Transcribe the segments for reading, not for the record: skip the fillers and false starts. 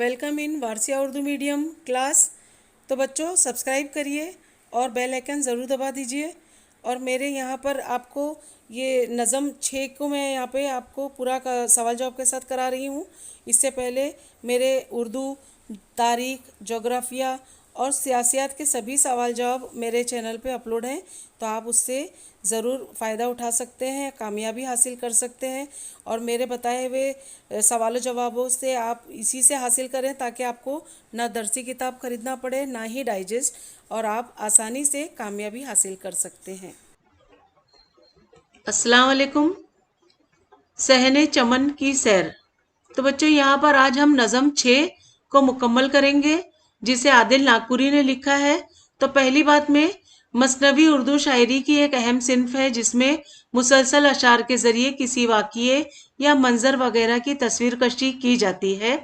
Welcome in Warsia Urdu medium class. तो बच्चों subscribe करिए और बेल आइकन ज़रूर दबा दीजिए। और मेरे यहाँ पर आपको ये नज़म 6 को मैं यहाँ पे आपको पूरा सवाल जवाब के साथ करा रही हूँ। इससे पहले मेरे उर्दू, तारीख़, जोग्राफिया और सियासियात के सभी सवाल जवाब मेरे चैनल पे अपलोड हैं, तो आप उससे ज़रूर फ़ायदा उठा सकते हैं, कामयाबी हासिल कर सकते हैं। और मेरे बताए हुए सवालों जवाबों से आप इसी से हासिल करें ताकि आपको ना दरसी किताब खरीदना पड़े ना ही डाइजेस्ट, और आप आसानी से कामयाबी हासिल कर सकते हैं। अस्सलाम वालेकुम। सहने चमन की सैर। तो बच्चों यहाँ पर आज हम नज़म 6 को मुकम्मल करेंगे जिसे आदिल नागपुरी ने लिखा है। तो पहली बात में मसनवी उर्दू शायरी की एक अहम सिन्फ है जिसमें मुसलसल अशार के ज़रिए किसी वाक़िए या मंजर वगैरह की तस्वीर कशी की जाती है।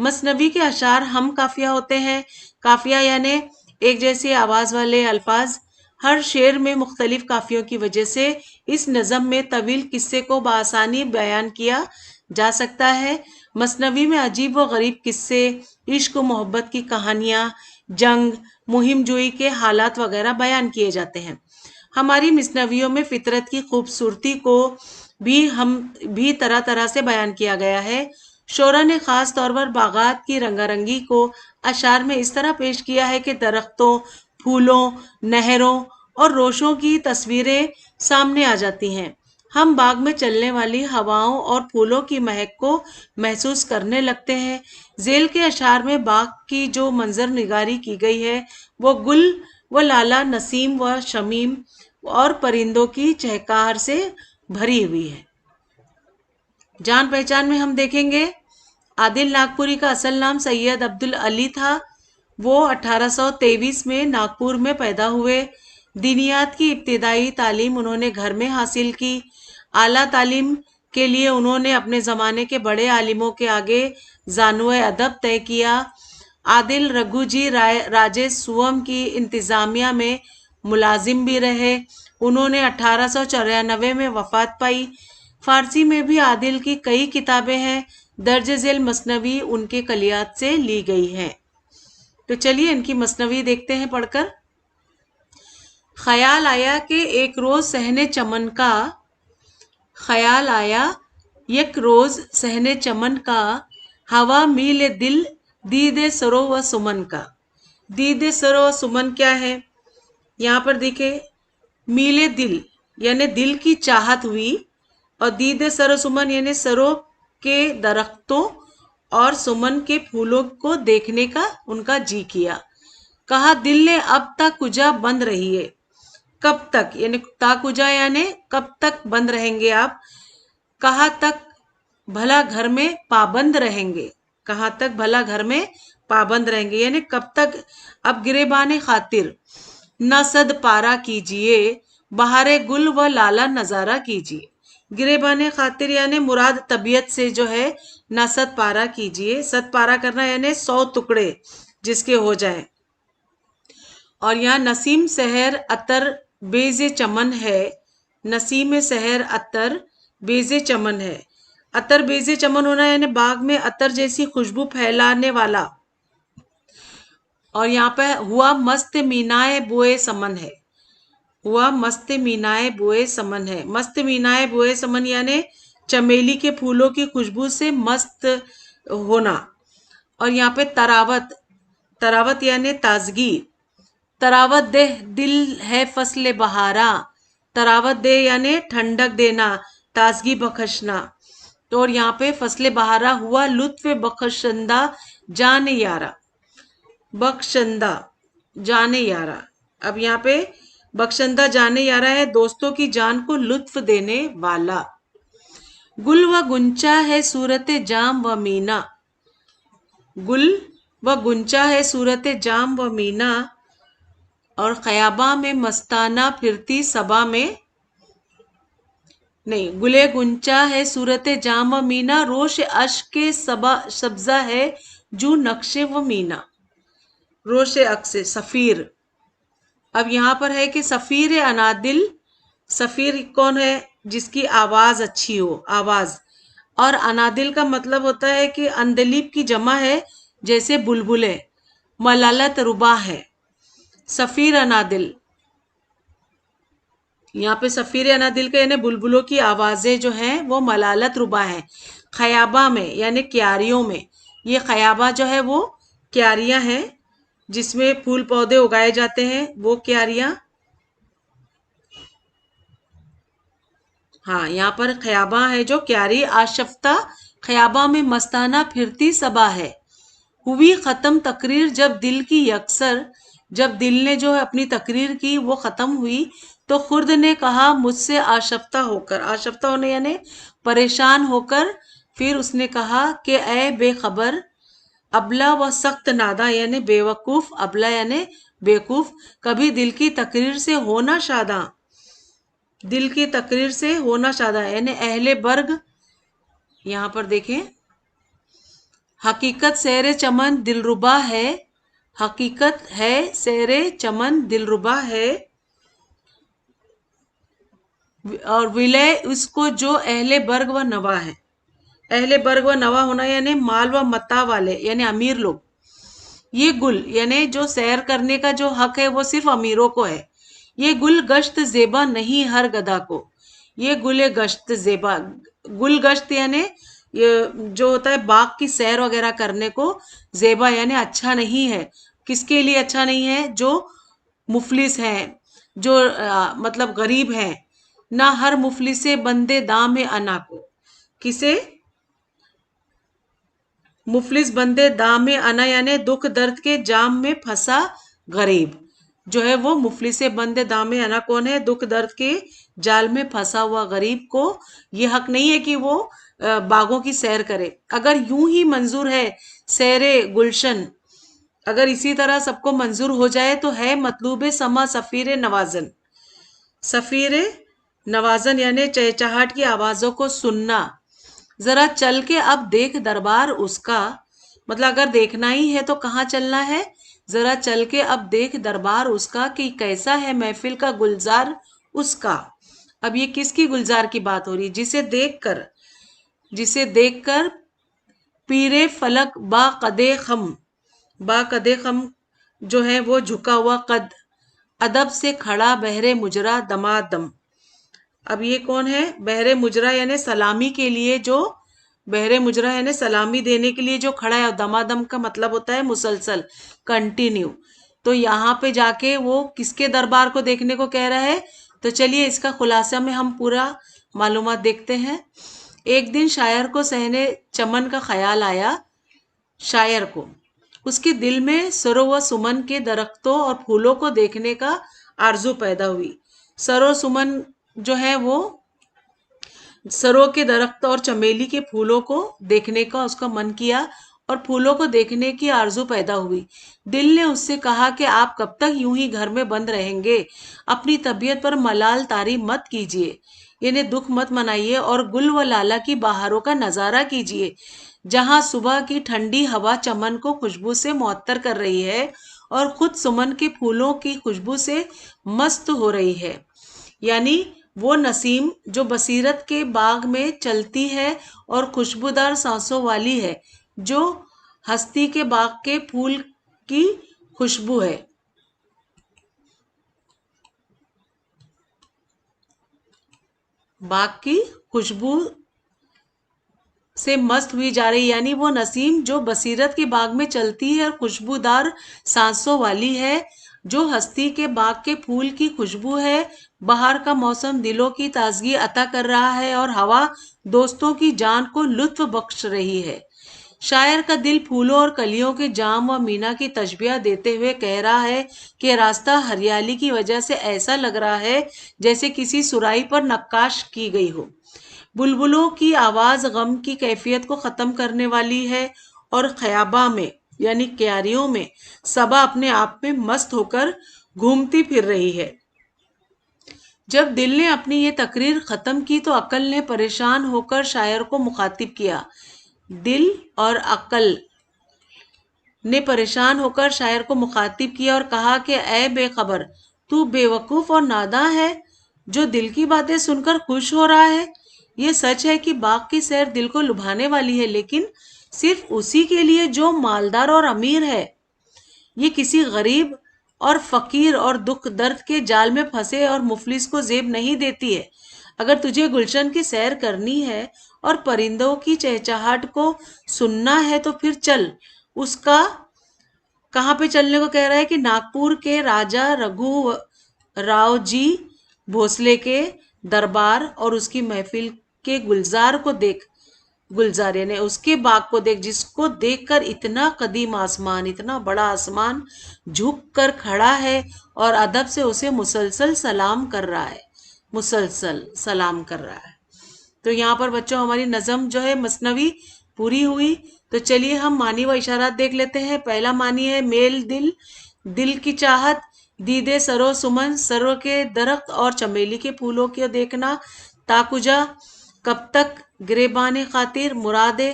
मसनवी के अशार हम काफिया होते हैं। काफिया यानी एक जैसी आवाज़ वाले अल्फाज। हर शेर में मुख्तलिफ काफियों की वजह से इस नज़म में तवील किस्से को बआसानी बयान किया जा सकता है। मसनवी में अजीब व गरीब किस्से, इश्क व मोहब्बत की कहानियाँ, जंग, मुहिम जोई के हालात वगैरह बयान किए जाते हैं। हमारी मसनवियों में फितरत की खूबसूरती को भी तरह तरह से बयान किया गया है। शोरा ने खास तौर पर बागात की रंगारंगी को अशार में इस तरह पेश किया है कि दरख्तों, फूलों, नहरों और रोशों की तस्वीरें सामने आ जाती हैं। हम बाग में चलने वाली हवाओं और फूलों की महक को महसूस करने लगते हैं। जेल के अशार में बाग की जो मंजर निगारी की गई है वो गुल व लाला, नसीम व शमीम और परिंदों की चहकार से भरी हुई है। जान पहचान में हम देखेंगे आदिल नागपुरी का असल नाम सैयद अब्दुल अली था। वो 1823 में नागपुर में पैदा हुए। दीनियात की इब्तिदाई तालीम उन्होंने घर में हासिल की। आला तालीम के लिए उन्होंने अपने ज़माने के बड़े आलिमों के आगे जानुए अदब तय किया। आदिल रघुजी राजे सुवम की इंतज़ामिया में मुलाजिम भी रहे। उन्होंने 1894 में वफात पाई। फारसी में भी आदिल की कई किताबें हैं। दर्ज झेल मसनवी उनके कलियात से ली गई हैं। तो चलिए इनकी मसनवी देखते हैं पढ़कर। ख्याल आया कि एक रोज सहने चमन का, ख्याल आया एक रोज सहने चमन का, हवा मील दिल दीदे सरो व सुमन का। दीदे सरो व सुमन क्या है? यहाँ पर देखे मीले दिल यानी दिल की चाहत हुई, और दीदे सरो सुमन यानी सरो के दरख्तों और सुमन के फूलों को देखने का उनका जी किया। कहा दिल ने अब तक कुजा बंद रही है। कब तक यानी ताकुजा यानी कब तक बंद रहेंगे आप। कहाँ तक भला घर में पाबंद रहेंगे। कहाँ तक भला घर में पाबंद रहेंगे यानी कब तक। अब गिरेबाने खातिर न सद पारा कीजिए, बहारे गुल व लाला नजारा कीजिए। गिरेबाने खातिर यानी मुराद तबीयत से जो है न सद पारा कीजिए। सद पारा करना यानी 100 टुकड़े जिसके हो जाए। और यहाँ नसीम सहर अतर बेजे चमन है। नसीम सहर अतर बेजे चमन है। अतर बेजे चमन होना यानी बाग में अतर जैसी खुशबू फैलाने वाला। और यहाँ पे हुआ मस्त मीनाए बोए समन है। हुआ मस्त मीनाए बोए समन है। मस्त मीनाए बोए समन यानी चमेली के फूलों की खुशबू से मस्त होना। और यहाँ पे तरावत, तरावत यानी ताजगी। तरावत दे दिल है फसले बहारा। तरावत दे यानी ठंडक देना, ताजगी बख्शना। तो और यहाँ पे फसले बहारा हुआ लुत्फ बख्शंदा जान यारा। बख्शंदा जाने यारा। अब यहाँ पे बख्शंदा जाने यारा है दोस्तों की जान को लुत्फ देने वाला। गुल व गुंचा है सूरत जाम व मीना। गुल व गुंचा है सूरत जाम व मीना। और ख़याबा में मस्ताना फिरती सबा में, नहीं, गुले गुंचा है सूरत जाम व मीना, रोश अश्क के सबा सब्जा है जू नक्शे व मीना। रोश अक्से सफ़ीर। अब यहाँ पर है कि सफ़ीर अनादिल। सफ़ीर कौन है? जिसकी आवाज़ अच्छी हो, आवाज़। और अनादिल का मतलब होता है कि अंदलीब की जमा है जैसे बुलबुले, मलालत रुबा है, सफीर अनादिल। यहाँ पे सफीर अनादिल के यानी बुलबुलों की आवाजें जो हैं वो मलालत रुबा है। खयाबा में यानी क्यारियों में, ये खयाबा जो है वो क्यारियां हैं जिसमें फूल पौधे उगाए जाते हैं, वो क्यारियां। हाँ, यहाँ पर खयाबा है जो क्यारी। आशफ्ता खयाबा में मस्ताना फिरती सबा है। हुई खत्म तकरीर जब दिल की यकसर, जब दिल ने जो है अपनी तकरीर की वो खत्म हुई, तो खुर्द ने कहा मुझसे आशफ्ता होकर, आशफ्ता होने यानी परेशान होकर, फिर उसने कहा कि ए बेखबर, अबला व सख्त नादा यानी बेवकूफ, अबला यानी बेवकूफ, कभी दिल की तकरीर से होना शादा, दिल की तकरीर से होना शादा यानी अहले बर्ग। यहाँ पर देखें, हकीकत सैरे चमन दिलरुबा है, हकीकत है सैरे चमन दिलरुबा है, और विलय उसको जो अहले बर्ग व नवा है। अहले बर्ग व नवा होना यानी माल व मता वाले यानी अमीर लोग। ये गुल यानी जो सैर करने का जो हक है वो सिर्फ अमीरों को है। ये गुल गश्त जेबा नहीं हर गधा को, ये गुल गश्त जेबा, गुल गश्त यानी ये जो होता है बाग की सैर वगैरह करने को, जेबा यानी अच्छा नहीं है। किसके लिए अच्छा नहीं है? जो मुफलिस हैं, जो मतलब गरीब हैं। ना हर मुफलिसे बंदे दाम में अना को, किसे? मुफलिस बंदे दाम में अना यानी दुख दर्द के जाम में फंसा गरीब जो है वो मुफलिस बंदे दाम में अना कौन है? दुख दर्द के जाल में फंसा हुआ गरीब को ये हक नहीं है कि वो बागों की सैर करे। अगर यूं ही मंजूर है सैरे गुलशन, अगर इसी तरह सबको मंजूर हो जाए तो है मतलूब समा सफीर नवाजन, सफीर नवाजन यानी चहचहाट की आवाजों को सुनना। जरा चल के अब देख दरबार उसका, मतलब अगर देखना ही है तो कहाँ चलना है? जरा चल के अब देख दरबार उसका कि कैसा है महफिल का गुलजार उसका। अब ये किसकी गुलजार की बात हो रही? जिसे देखकर पीरे फलक बा कदे खम, बा कदे खम जो है वो झुका हुआ कद, अदब से खड़ा बहरे मुजरा दमादम। अब ये कौन है? बहरे मुजरा यानी सलामी के लिए जो, बहरे मुजरा यानी सलामी देने के लिए जो खड़ा है। दमादम का मतलब होता है मुसलसल, कंटिन्यू। तो यहाँ पे जाके वो किसके दरबार को देखने को कह रहा है? तो चलिए इसका खुलासा में हम पूरा मालूमात देखते हैं। एक दिन शायर को सहने चमन का ख्याल आया। शायर को उसके दिल में सरो व सुमन के दरख्तों और फूलों को देखने का आरजू पैदा हुई। सरो सुमन जो है वो सरों के दरख्त और चमेली के फूलों को देखने का उसका मन किया और फूलों को देखने की आरजू पैदा हुई। दिल ने उससे कहा कि आप कब तक यूं ही घर में बंद रहेंगे? अपनी तबीयत पर मलाल तारी मत कीजिए, यानी दुख मत मनाइए, और गुल व लाला की बहारों का नजारा कीजिए, जहां सुबह की ठंडी हवा चमन को खुशबू से मुअत्तर कर रही है और खुद सुमन के फूलों की खुशबू से मस्त हो रही है। यानी वो नसीम जो बसीरत के बाग में चलती है और खुशबूदार सांसों वाली है, जो हस्ती के बाग के फूल की खुशबू है। बाग की खुशबू से मस्त हुई जा रही, यानी वो नसीम जो बसीरत के बाग में चलती है और खुशबूदार सांसों वाली है, जो हस्ती के बाग के फूल की खुशबू है। बाहर का मौसम दिलों की ताजगी अता कर रहा है और हवा दोस्तों की जान को लुत्फ बख्श रही है। शायर का दिल फूलों और कलियों के जाम व मीना की तशबिया देते हुए कह रहा है कि रास्ता हरियाली की वजह से ऐसा लग रहा है जैसे किसी सुराही पर नक्काश की गई हो। बुलबुलों की आवाज गम की कैफियत को खत्म करने वाली है और खयाबा में यानी क्यारियों में सबा अपने आप में मस्त होकर घूमती फिर रही है। जब दिल ने अपनी ये तकरीर खत्म की तो अकल ने परेशान होकर शायर को मुखातिब किया। दिल और अकल ने परेशान होकर शायर को मुखातिब किया और कहा कि ऐ बेखबर, तू बेवकूफ और नादा है जो दिल की बातें सुनकर खुश हो रहा है। ये सच है कि बाग की सैर दिल को लुभाने वाली है, लेकिन सिर्फ उसी के लिए जो मालदार और अमीर है। ये किसी गरीब और फकीर और दुख दर्द के जाल में फंसे और मुफलिस को जेब नहीं देती है। अगर तुझे गुलशन की सैर करनी है और परिंदों की चहचहाट को सुनना है तो फिर चल। उसका कहाँ पे चलने को कह रहा है कि नागपुर के राजा रघु राव जी भोसले के दरबार और उसकी महफिल के गुलजार को देख। गुलजार यानी उसके बाग को देख, जिसको देखकर इतना कदीम आसमान, इतना बड़ा आसमान झुक कर खड़ा है और अदब से उसे मुसलसल सलाम कर रहा है। मुसलसल सलाम कर रहा है। तो यहाँ पर बच्चों हमारी नज़म जो है मसनवी पूरी हुई। तो चलिए हम मानी व इशारात देख लेते हैं। पहला मानी है मेल दिल, दिल की चाहत, दीदे सरो सुमन, सरो के दरख्त और चमेली के फूलों को देखना, ताकुजा, कब तक, गिरेबान खातिर, मुरादे,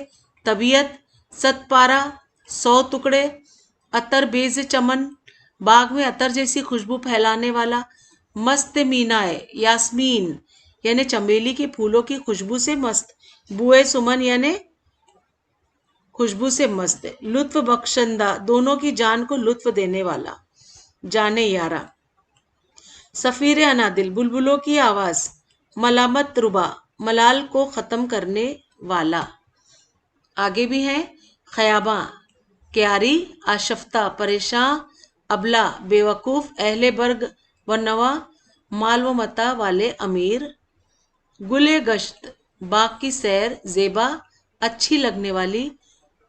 तबीयत, सतपारा, 100 टुकड़े, अतर बेज चमन, बाग में अतर जैसी खुशबू फैलाने वाला, मस्त मीनाए, यास्मीन यानी चमेली के फूलों की खुशबू से मस्त, बुए सुमन यानी खुशबू से मस्त, लुत्फ बख्शंदा दोनों की जान को लुत्फ देने वाला, जाने यारा, सफीर अनादिल बुलबुलों की आवाज, मलामत रुबा मलाल को खत्म करने वाला। आगे भी है खयाबा, क्यारी, आशफ्ता, परेशान, अबला, बेवकूफ, अहले बर्ग व नवा, माल व मता वाले अमीर, गुले गश्त, बाग की सैर, जेबा, अच्छी लगने वाली,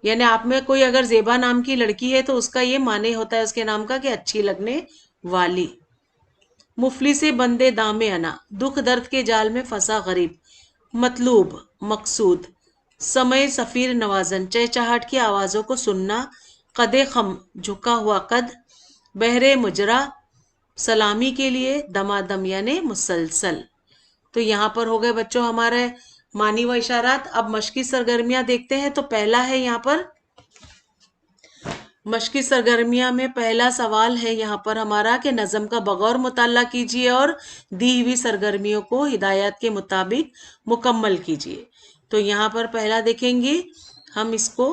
यानी आप में कोई अगर जेबा नाम की लड़की है तो उसका ये माने होता है उसके नाम का कि अच्छी लगने वाली। मुफली से बंदे दामे अना, दुख दर्द के जाल में फंसा गरीब, मतलूब, मकसूद, समय सफीर नवाजन, चहचहाट की आवाज़ों को सुनना, कदे खम, झुका हुआ कद, बहरे मुजरा, सलामी के लिए, दमादम यानी मुसलसल। तो यहाँ पर हो गए बच्चों हमारे मानी व इशारात। अब मशकी सरगर्मियां देखते हैं। तो पहला है यहाँ पर मशकी सरगर्मियां में पहला सवाल है यहाँ पर हमारा कि नज़म का बगौर मुताला कीजिए और दी हुई सरगर्मियों को हिदायत के मुताबिक मुकम्मल कीजिए। तो यहाँ पर पहला देखेंगे हम इसको,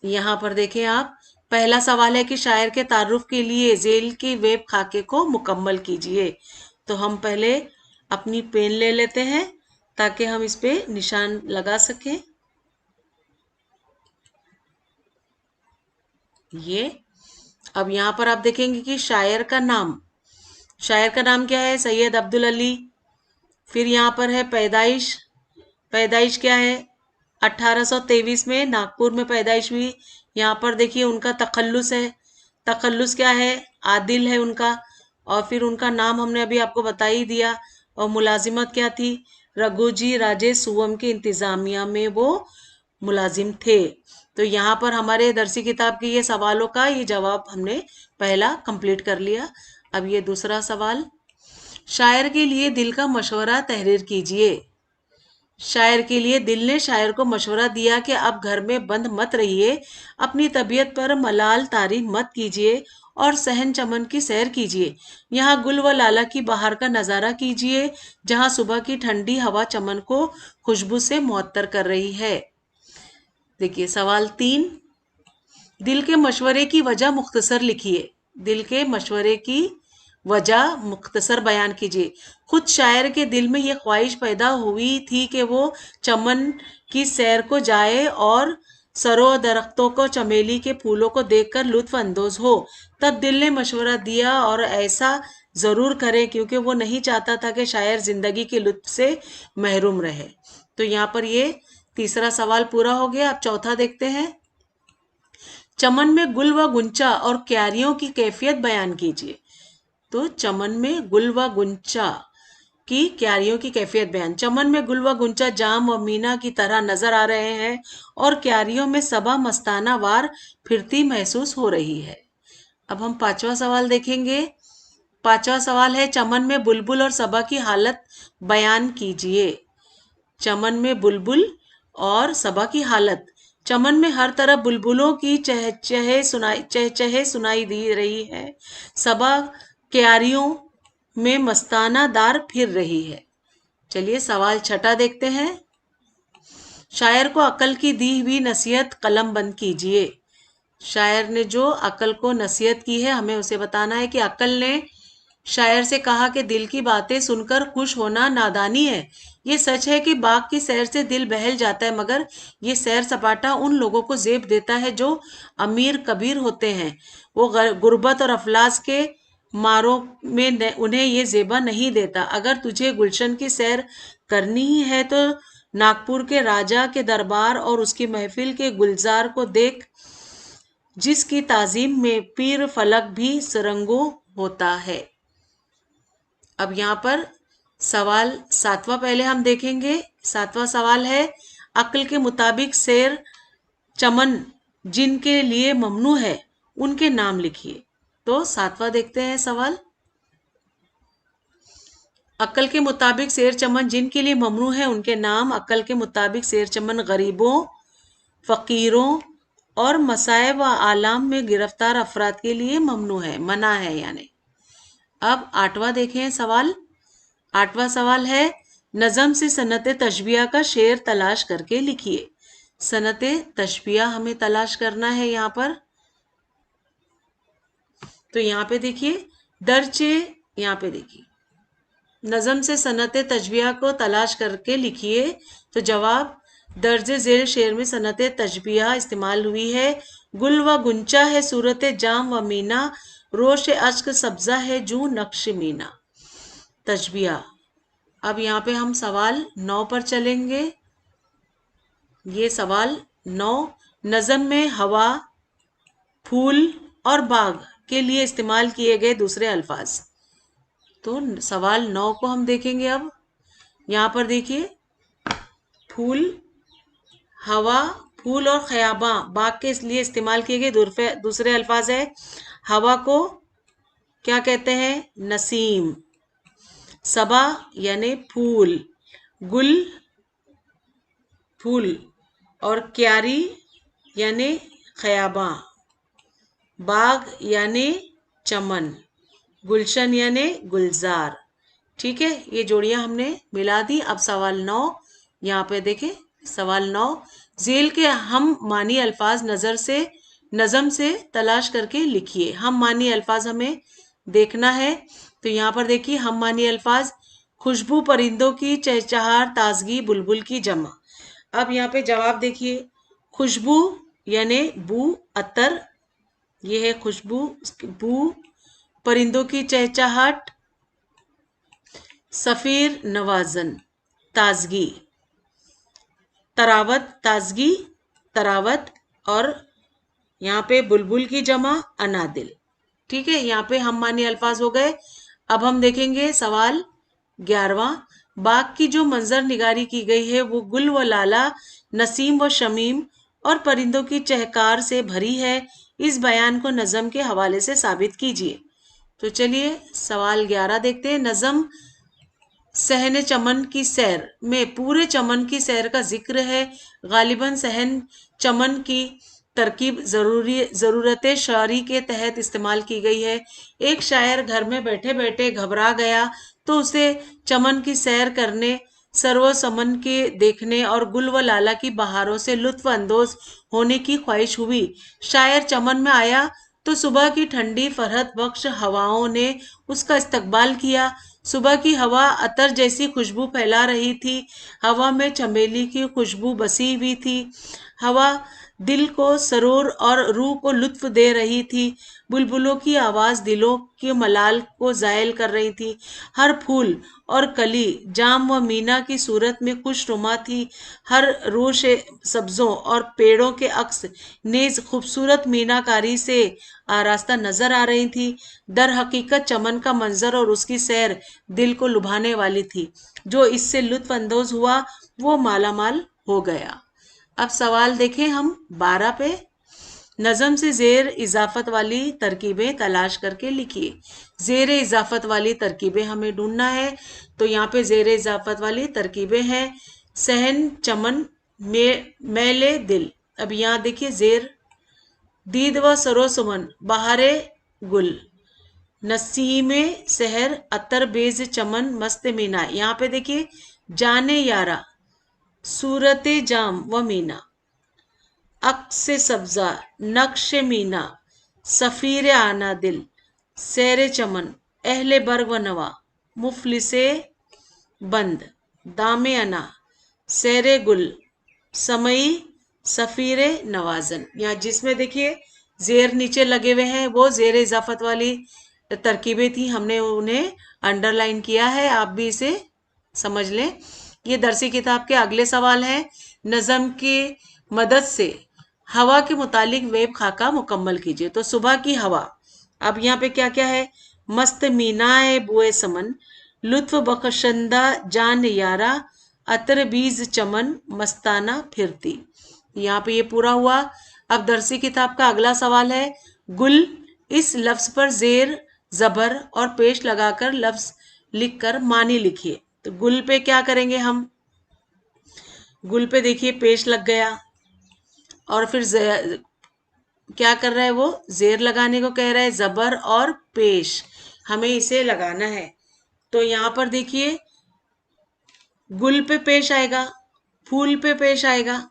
यहाँ पर देखें आप, पहला सवाल है कि शायर के तारुफ के लिए जेल के वेब खाके को मुकम्मल कीजिए। तो हम पहले अपनी पेन ले लेते हैं ताकि हम इस पे निशान लगा सकें। ये अब यहाँ पर आप देखेंगे कि शायर का नाम क्या है, सैयद अब्दुल अली। फिर यहाँ पर है पैदाइश, पैदाइश क्या है, 1823 में नागपुर में पैदाइश हुई। यहाँ पर देखिए उनका तखल्लुस है, तखल्लुस क्या है, आदिल है उनका। और फिर उनका नाम हमने अभी आपको बता ही दिया। और मुलाजिमत क्या थी, रघुजी राजे सुवम के इंतजामिया में वो मुलाजिम थे। तो यहाँ पर हमारे दरसी किताब के ये सवालों का ये जवाब हमने पहला कंप्लीट कर लिया। अब ये दूसरा सवाल, शायर के लिए दिल का मशवरा तहरीर कीजिए। शायर के लिए दिल ने शायर को मशवरा दिया कि आप घर में बंद मत रहिए, अपनी तबीयत पर मलाल तारी मत कीजिए और सहन चमन की सैर कीजिए। यहाँ गुल व लाला की बहार का नज़ारा कीजिए, जहाँ सुबह की ठंडी हवा चमन को खुशबू से मुअत्तर कर रही है। देखिए सवाल 3, दिल के मशवरे की वजह मुख्तसर लिखिए। दिल के मशवरे की वजह मुख्तसर बयान कीजिए। खुद शायर के दिल में यह ख्वाहिश पैदा हुई थी कि वो चमन की सैर को जाए और सरों दरख्तों को, चमेली के फूलों को देखकर लुत्फ अंदोज हो। तब दिल ने मशवरा दिया और ऐसा ज़रूर करे क्योंकि वो नहीं चाहता था कि शायर ज़िंदगी के लुत्फ से महरूम रहे। तो यहाँ पर ये तीसरा सवाल पूरा हो गया। अब चौथा देखते हैं, चमन में गुल व गुंचा और क्यारियों की कैफियत बयान कीजिए। तो चमन में गुल व गुंचा की क्यारियों की कैफियत बयान। चमन में गुल व गुंचा जाम व मीना की तरह नजर आ रहे हैं और क्यारियों में सबा मस्ताना वार फिरती महसूस हो रही है। अब हम पांचवा सवाल देखेंगे। पांचवा सवाल है, चमन में बुलबुल और सबा की हालत बयान कीजिए। चमन में बुलबुल और सबा की हालत। चमन में हर तरफ बुलबुलों की चहचहे सुनाई दे रही है। सबा क्यारियों में मस्ताना दार फिर रही है। चलिए सवाल छठा देखते हैं। शायर को अक्ल की दी हुई नसीहत कलम बंद कीजिए। शायर ने जो अक्ल को नसीहत की है हमें उसे बताना है कि अक्ल ने शायर से कहा कि दिल की बातें सुनकर खुश होना नादानी है। ये सच है कि बाग की सैर से दिल बहल जाता है, मगर ये सैर सपाटा उन लोगों को जेब देता है जो अमीर कबीर होते हैं। वो गुर्बत और अफलास के मारों में उन्हें ये जेबा नहीं देता। अगर तुझे गुलशन की सैर करनी ही है तो नागपुर के राजा के दरबार और उसकी महफिल के गुलजार को देख, जिसकी ताजीम में पीर फलक भी सरंगो होता है। अब यहाँ पर सवाल 7वां पहले हम देखेंगे। 7वां सवाल है, अक्ल के मुताबिक सैर चमन जिनके लिए ममनू है उनके नाम लिखिए। तो 7वां देखते हैं सवाल। अक्ल के मुताबिक सैर चमन जिनके लिए ममनू है उनके नाम। अक्ल के मुताबिक सैर चमन गरीबों, फकीरों और मसाइब व आलाम में गिरफ्तार अफराद के लिए ममनू है, मना है यानी। अब 8वां देखें सवाल। 8वां सवाल है, नज़म से सनत तशबिया का शेर तलाश करके लिखिए। सनत तशबिया हमें तलाश करना है यहाँ पर। तो यहाँ पे देखिए दर्जे, यहाँ पे देखिए नज़म से सनत तशबिया को तलाश करके लिखिए। तो जवाब, दर्जे ज़ेल शेर में सनत तशबिया इस्तेमाल हुई है। गुल व गुंचा है सूरत जाम व मीना, रोश अश्क सब्जा है जू नक्श मीना। तशबिया। अब यहाँ पे हम सवाल 9 पर चलेंगे। ये सवाल 9, नज़म में हवा, फूल और बाग के लिए इस्तेमाल किए गए दूसरे अल्फाज। तो सवाल 9 को हम देखेंगे। अब यहाँ पर देखिए फूल, हवा, फूल और खयाबा बाग के लिए इस्तेमाल किए गए दूसरे अल्फाज है। हवा को क्या कहते हैं? नसीम। सबा यानी फूल, गुल फूल और क्यारी यानी खयाबा, बाग यानी चमन, गुलशन यानी गुलजार। ठीक है, ये जोड़ियां हमने मिला दी। अब सवाल 9 यहाँ पे देखें। सवाल 9, झेल के हम मानी अल्फाज नज़म से तलाश करके लिखिए। हम मानी अल्फाज हमें देखना है। तो यहाँ पर देखिए हम मानी अल्फाज, खुशबू परिंदों की चहचहाट, ताजगी बुलबुल की जमा। अब यहाँ पे जवाब देखिए, खुशबू यानी बू, अतर, ये है खुशबू, बू, परिंदों की चहचहाट, सफीर नवाजन, ताजगी, तरावत, ताजगी, तरावत, और यहाँ पे बुलबुल की जमा अनादिल। ठीक है, यहाँ पे हम मानी अल्फाज हो गए। अब हम देखेंगे सवाल 11वां, बाग की जो मंजर निगारी की गई है वो गुल व लाला, नसीम व शमीम और परिंदों की चहकार से भरी है। इस बयान को नज़म के हवाले से साबित कीजिए। तो चलिए सवाल 11 देखते हैं। नज़म सहन चमन की सैर में पूरे चमन की सैर का जिक्र है। गालिबन सहन चमन की तरकीब ज़रूरत शायरी के तहत इस्तेमाल की गई है। एक शायर घर में बैठे बैठे घबरा गया तो उसे चमन की सैर करने, सरव समन के देखने और गुल व लाला की बहारों से लुत्फ अंदोज होने की ख्वाहिश हुई। शायर चमन में आया तो सुबह की ठंडी फरहत बख्श हवाओं ने उसका इस्तकबाल किया। सुबह की हवा अतर जैसी खुशबू फैला रही थी। हवा में चमेली की खुशबू बसी हुई थी। हवा दिल को सरूर और रूह को लुत्फ दे रही थी। बुलबुलों की आवाज़ दिलों के मलाल को ज़ायल कर रही थी। हर फूल और कली जाम व मीना की सूरत में खुशनुमा थी। हर रोश सब्ज़ों और पेड़ों के अक्स नेज खूबसूरत मीनाकारी से आरास्ता नजर आ रही थी। दर हकीकत चमन का मंजर और उसकी सैर दिल को लुभाने वाली थी। जो इससे लुत्फ अंदोज हुआ वो मालामाल हो गया। अब सवाल देखें हम 12 पे। नज़म से ज़ेर इजाफत वाली तरकीबें तलाश करके लिखिए। ज़ेर इजाफत वाली तरकीबें हमें ढूंढना है। तो यहाँ पे ज़ेर इजाफत वाली तरकीबें हैं, सहन चमन मेले दिल। अब यहाँ देखिए ज़ेर, दीद व सरो सुमन, बहारे गुल, नसीमे सहर, अतर बेज चमन, मस्त मीना। यहाँ पे देखिए जाने यारा, सूरत जाम व मीना, अक्स सब्जा नक्श मीना, सफ़ीर आना दिल, सैर चमन, अहले बर्ग व नवा, मुफलिसे बंद, दामे अना, सैर गुल, समई, सफ़ीर नवाजन। यहाँ जिसमें देखिए जेर नीचे लगे हुए हैं वो जेर इजाफत वाली तरकीबें थी, हमने उन्हें अंडरलाइन किया है, आप भी इसे समझ लें। ये दरसी किताब के अगले सवाल हैं। नज़म की मदद से हवा के मुतालिक वेब खाका मुकम्मल कीजिए। तो सुबह की हवा, अब यहाँ पे क्या क्या है? मस्त मीनाए बुए समन, लुत्फ बख्शंदा जान यारा, अतर बीज चमन, मस्ताना फिरती। यहाँ पे ये पूरा हुआ। अब दरसी किताब का अगला सवाल है, गुल, इस लफ्ज पर जेर जबर और पेश लगाकर लफ्ज लिखकर मानी लिखिए। तो गुल पे क्या करेंगे हम? गुल पे देखिए पेश लग गया और फिर क्या कर रहा है वो? जेर लगाने को कह रहा है, जबर और पेश हमें इसे लगाना है। तो यहाँ पर देखिए गुल पे पेश आएगा, फूल पे पेश आएगा,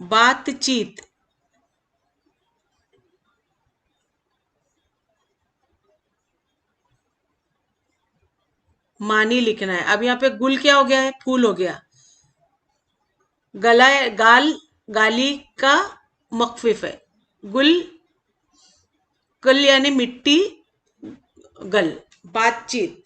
बातचीत, मानी लिखना है। अब यहाँ पे गुल क्या हो गया है? फूल हो गया। गला, गाल, गाली का मखफिफ है। गुल, कल यानी मिट्टी, गल, बातचीत।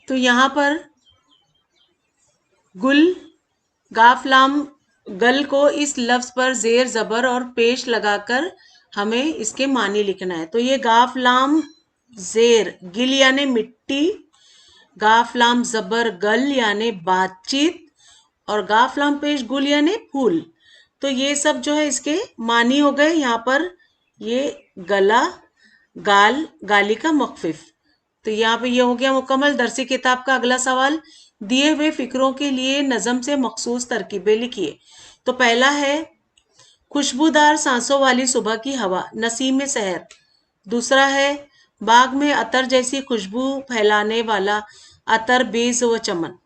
तो यहां पर गुल, गाफलाम, गल को इस लफ्ज पर जेर जबर और पेश लगाकर हमें इसके मानी लिखना है। तो ये गाफलाम जेर गिल यानी मिट्टी, गाफलाम जबर गल यानी बातचीत, और गाफलाम पेश गुल यानी फूल। तो ये सब जो है इसके मानी हो गए। यहाँ पर ये गला, गाल, गाली का मखफिफ। तो यहाँ पे ये हो गया मुकम्मल। दरसी किताब का अगला सवाल, दिए हुए फिक्रों के लिए नज़म से मखसूस तरकीबें लिखिए। तो पहला है खुशबूदार सांसों वाली सुबह की हवा, नसीम सहर। दूसरा है बाग में अतर जैसी खुशबू फैलाने वाला, अतर बेज व चमन।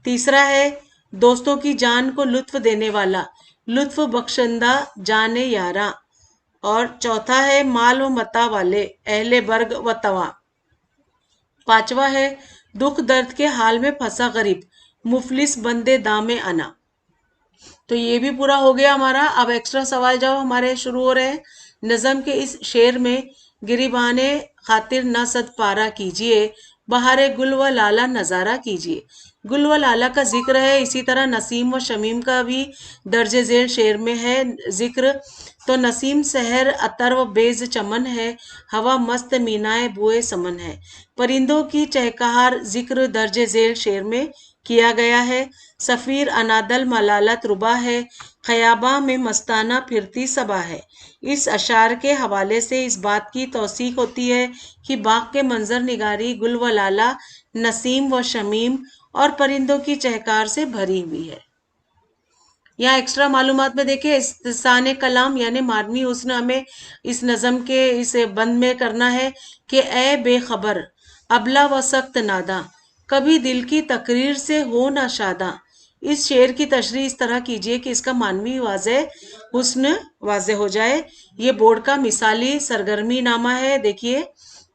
तीसरा है दोस्तों की जान को लुत्फ देने वाला, लुत्फ बख्शंदा जाने यारा। और चौथा है माल व मता वाले, अहले बर्ग व तवा। पांचवा है दुख दर्द के हाल में फंसा गरीब, मुफलिस बंदे दामे अना। तो ये भी पूरा हो गया हमारा। अब एक्स्ट्रा सवाल जवाब हमारे शुरू हो रहे हैं। नज़म के इस शेर में गिरिबाने खातिर न सद पारा कीजिए, बहारे गुल व लाला नज़ारा कीजिए। गुल व लाला का जिक्र है, इसी तरह नसीम व शमीम का भी दर्जे झेल शेर में है जिक्र। तो नसीम सहर अतर व बेज चमन है, हवा मस्त मीनाए बुए समन है। परिंदों की चहकहार जिक्र दर्जे झेल शेर में किया गया है। सफ़ीर अनादल मलालत रुबा है, खयाबा में मस्ताना फिरती सबा है। इस अशार के हवाले से इस बात की तौसीक होती है कि बाग के मंजर निगारी गुल व लाला, नसीम व शमीम और परिंदों की चहकार से भरी हुई है। यहाँ एक्स्ट्रा मालूमात में देखिए, इस्तिसाने कलाम यानी मादनी हुस्न हमें इस नज़म के इस बंद में करना है कि ए बेखबर अबला व सख्त नादा, कभी दिल की तकरीर से हो ना शादा। इस शेर की तशरीह इस तरह कीजिए कि इसका मानवी वाज़े हुस्न वाज़े हो जाए। ये बोर्ड का मिसाली सरगर्मी नामा है। देखिए,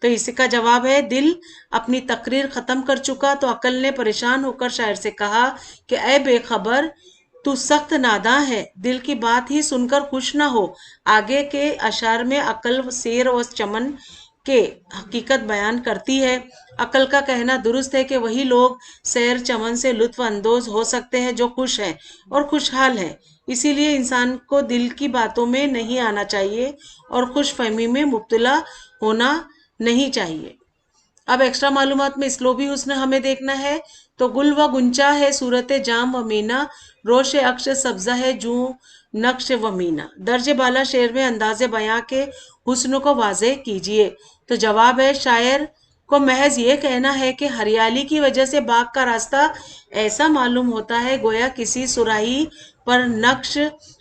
तो इसका जवाब है, दिल अपनी तकरीर ख़त्म कर चुका तो अकल ने परेशान होकर शायर से कहा कि ए बेखबर, तू सख्त नादा है, दिल की बात ही सुनकर खुश ना हो। आगे के अशार में अकल शेर व चमन के हकीकत बयान करती है। अकल का कहना दुरुस्त है कि वही लोग सैर चमन से लुत्फ अंदोज हो सकते हैं जो खुश हैं और खुशहाल हैं। इसीलिए इंसान को दिल की बातों में नहीं आना चाहिए और खुश फहमी में मुब्तला होना नहीं चाहिए। अब एक्स्ट्रा मालूमात में स्लोबी हुस्न हमें देखना है। तो गुल व गुंचा है सूरत जाम व मीना, रोश अक्श सब्जा है जू नक्श व मीना। दर्ज बाला शेर में अंदाजे बयां के हुस्न को वाजे कीजिए। तो जवाब है, शायर को महज ये कहना है कि हरियाली की वजह से बाग का रास्ता ऐसा मालूम होता है गोया किसी सुराही पर नक्श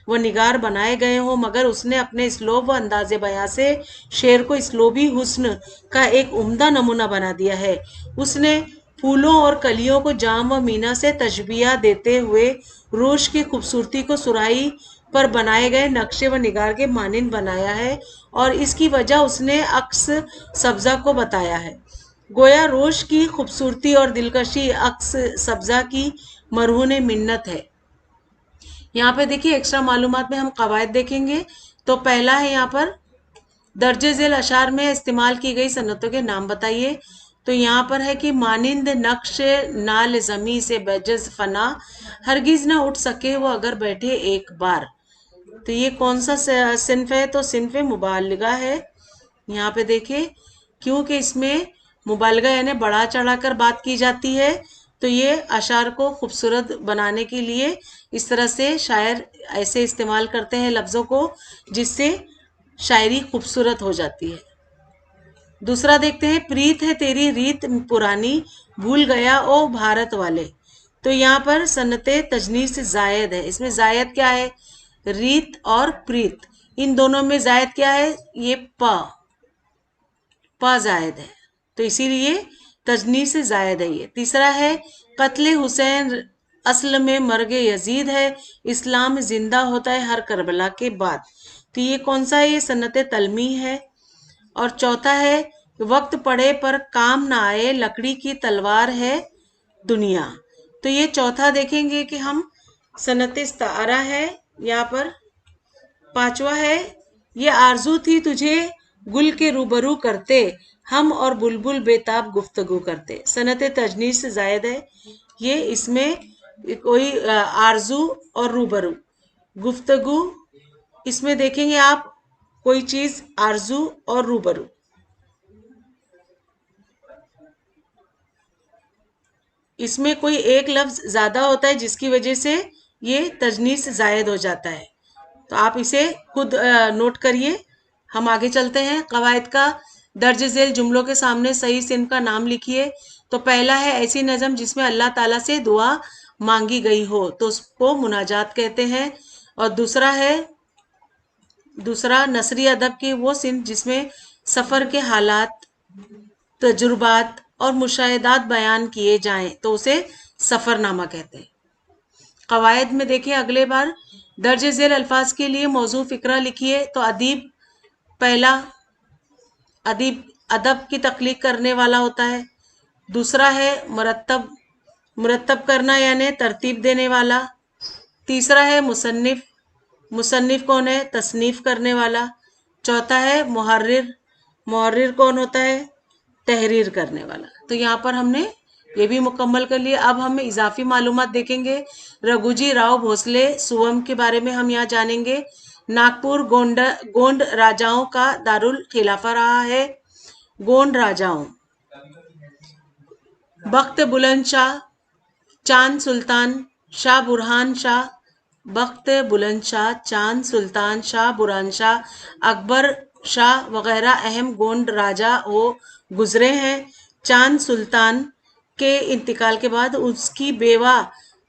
व निगार बनाए गए हो, मगर उसने अपने स्लोब व अंदाजे बयां से शेर को स्लोबी हुस्न का एक उम्दा नमूना बना दिया है। उसने फूलों और कलियों को जाम व मीना से तशबिया देते हुए रोश की खूबसूरती को सुराही पर बनाए गए नक्शे व निगार के मानिंद बनाया है, और इसकी वजह उसने अक्स सब्जा को बताया है। गोया रोश की खूबसूरती और दिलकशी अक्स सब्जा की मरहून मिन्नत है। यहाँ पे देखिए एक्स्ट्रा मालूमात में हम कवायद देखेंगे। तो पहला है यहाँ पर दर्जे झेल अशार में इस्तेमाल की गई सन्नतों के नाम बताइए। तो यहाँ पर है कि मानिंद नक्श नाल जमी से बेजज फना, हरगिज ना उठ सके वो अगर बैठे एक बार। तो ये कौन सा सिन्फ है? तो सिन्फ मुबालगा है। यहाँ पे देखिए, क्योंकि इसमें मुबालगा यानी बढ़ा चढ़ाकर बात की जाती है, तो ये अशार को खूबसूरत बनाने के लिए इस तरह से शायर ऐसे इस्तेमाल करते हैं लफ्ज़ों को, जिससे शायरी खूबसूरत हो जाती है। दूसरा देखते हैं, प्रीत है तेरी रीत पुरानी, भूल गया ओ भारत वाले। तो यहाँ पर सन्नते तजनीस जायद है। इसमें जायद क्या है? रीत और प्रीत, इन दोनों में जायद क्या है? ये प जायद है, तो इसीलिए तजनीस जायद है ये। तीसरा है, कत्ले हुसैन असल में मर्गे यजीद है, इस्लाम जिंदा होता है हर करबला के बाद। तो ये कौन सा है? ये सन्नत तलमी है। और चौथा है, वक्त पड़े पर काम ना आए, लकड़ी की तलवार है दुनिया। तो ये चौथा देखेंगे कि हम सन्नत इस्तारा है यहाँ पर। पांचवा है, ये आरजू थी तुझे गुल के रूबरू करते, हम और बुलबुल बेताब गुफ्तगू करते। सनत तजनीस से जायद है ये। इसमें कोई आरजू और रूबरू, गुफ्तगू, इसमें देखेंगे आप कोई चीज आरजू और रूबरू, इसमें कोई एक लफ्ज ज्यादा होता है जिसकी वजह से ये तजनीस जायद हो जाता है। तो आप इसे खुद नोट करिए। हम आगे चलते हैं। कवायद का दर्ज झेल जुमलों के सामने सही सिन्फ का नाम लिखिए। तो पहला है, ऐसी नज़म जिसमें अल्लाह ताला से दुआ मांगी गई हो, तो उसको मुनाजात कहते हैं। और दूसरा नसरी अदब की वो सिन्फ जिसमें सफ़र के हालात, तजुर्बात और मुशाहिदात बयान किए जाएं, तो उसे सफ़रनामा कहते हैं। कवायद में देखिए अगले बार, दर्ज झेल अल्फाज के लिए मौजू फ़िक्रा लिखिए। तो अदीब, पहला अदीब अदब की तख्लीक करने वाला होता है। दूसरा है मुरत्तब करना यानी तरतीब देने वाला। तीसरा है मुसन्निफ, मुसन्निफ कौन है? तसनीफ करने वाला। चौथा है मुहर्रिर, मुहर्रिर कौन होता है? तहरीर करने वाला। तो यहाँ पर हमने ये भी मुकम्मल कर लिया। अब हम इजाफी मालूमात देखेंगे। रघुजी राव भोसले सुवम के बारे में हम यहाँ जानेंगे। नागपुर गोंड राजाओं का दारुल खिलाफा रहा है। गोंड राजाओं, बख्त बुलंद शाह, चांद सुल्तान, शाह बुरहान शाह, बख्त बुलंद शाह, चांद सुल्तान, शाह बुरहान शाह, अकबर शाह वगैरह अहम गोंड राजा वो गुजरे हैं। चांद सुल्तान के इंतकाल के बाद उसकी बेवा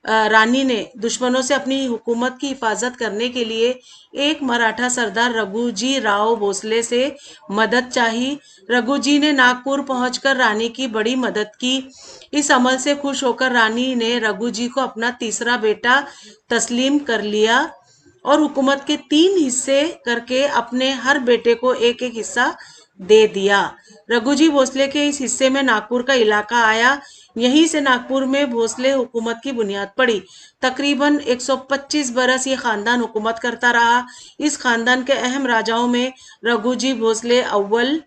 रानी ने दुश्मनों से अपनी हुकूमत की हिफाजत करने के लिए एक मराठा सरदार रघुजी राव भोसले से मदद चाही। रघुजी ने नागपुर पहुंचकर रानी की बड़ी मदद की। इस अमल से खुश होकर रानी ने रघुजी को अपना तीसरा बेटा तस्लीम कर लिया और हुकूमत के 3 हिस्से करके अपने हर बेटे को एक एक हिस्सा दे दिया। रघुजी भोसले के इस हिस्से में नागपुर का इलाका आया। यहीं से नागपुर में भोसले हुकूमत की बुनियाद पड़ी। तकरीबन 125 बरस ये खानदान हुकूमत करता रहा। इस खानदान के अहम राजाओं में रघुजी भोसले अव्वल,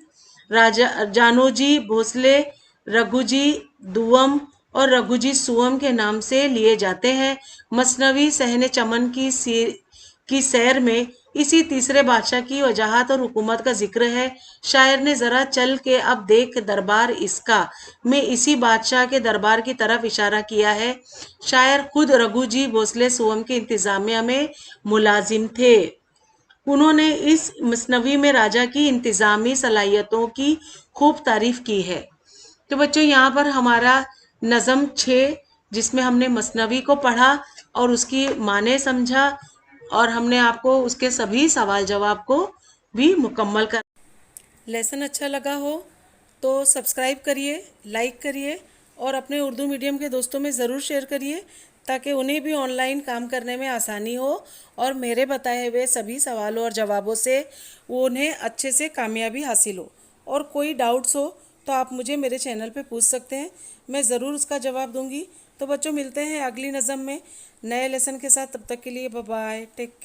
राजा जानोजी भोसले, रघुजी दुवम और रघुजी सुवम के नाम से लिए जाते हैं। मसनवी सहने चमन की सैर में इसी तीसरे बादशाह की वजाहत और हुकूमत का जिक्र है। शायर ने जरा चल के अब देख दरबार इसका, में इसी बादशाह के दरबार की तरफ इशारा किया है। शायर खुद रघु जी भोसले सोहम के इंतजामिया में मुलाजिम थे। उन्होंने इस मसनवी में राजा की इंतजामी सलाहियतों की खूब तारीफ की है। तो बच्चों यहाँ पर हमारा नज़म 6 जिसमें हमने मसनवी को पढ़ा और उसकी माने समझा और हमने आपको उसके सभी सवाल जवाब को भी मुकम्मल कर। लेसन अच्छा लगा हो तो सब्सक्राइब करिए, लाइक करिए और अपने उर्दू मीडियम के दोस्तों में ज़रूर शेयर करिए ताकि उन्हें भी ऑनलाइन काम करने में आसानी हो और मेरे बताए हुए सभी सवालों और जवाबों से वो उन्हें अच्छे से कामयाबी हासिल हो। और कोई डाउट्स हो तो आप मुझे मेरे चैनल पे पूछ सकते हैं, मैं ज़रूर उसका जवाब दूंगी। तो बच्चों मिलते हैं अगली नज़म में नए लेसन के साथ, तब तक के लिए बाय बाय, टेक केयर।